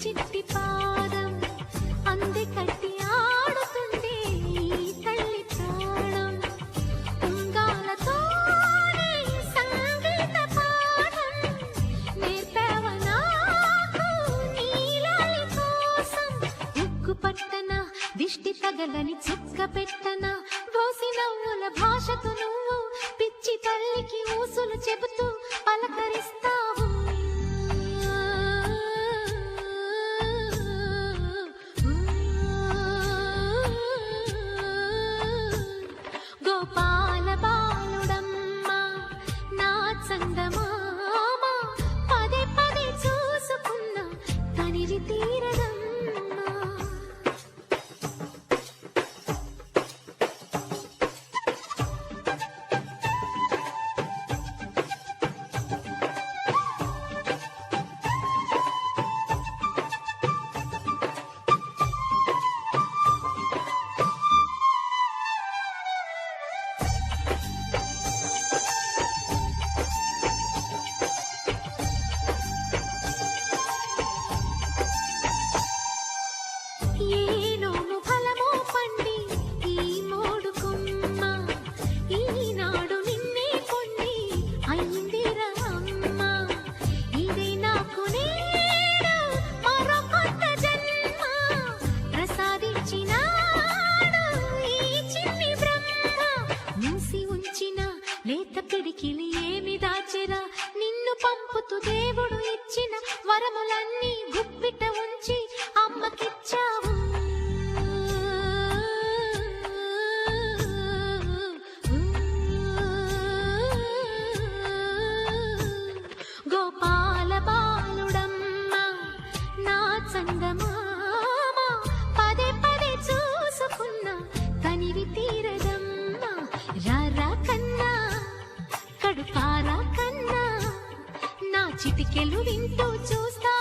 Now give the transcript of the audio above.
చిట్టి పాదం అంది కట్టి ఆడుతుండే ఈ తల్లి ప్రాణం ఉంగాలతోనే సంగీత పాఠం నేర్పావ నాకు నీలాలి కోసం ఉక్కు పట్టన దిష్టి తగలని చుక్క పెట్టన బోసి నవ్వుల భాషతో నువ్వు పిచ్చి తల్లికి ఊసులు చెబుతూ పలకరిస్తావు గోపాల బాలుడమ్మ నా చందమామ పదే పదే చూసుకున్న కనిరి తీరదమ్మ ఏనోము ఫలమో పండి ఈ మోడు కొమ్మ ఈనాడు నిన్నే కొండి అయిందిరా అమ్మ ఇదే నాకు నేడు మరో కొత్త జన్మ ప్రసాదించినాడు ఈ చిన్ని బ్రహ్మ మూసి ఉంచిన లేత పిడికిలి ఏమి దాచెరా నిన్ను పంపుతూ దేవుడు ఇచ్చిన వరములన్నీ గుప్పిట ఉంచి అమ్మకిచ్చావు గోపాల బాలుడమ్మ నా చందమామ పదే పదే చూసుకున్న కనివి తీరదమ్మ రారా కన్నా కడుపారా కన్నా నా చిటికెలు వింటూ చూస్తా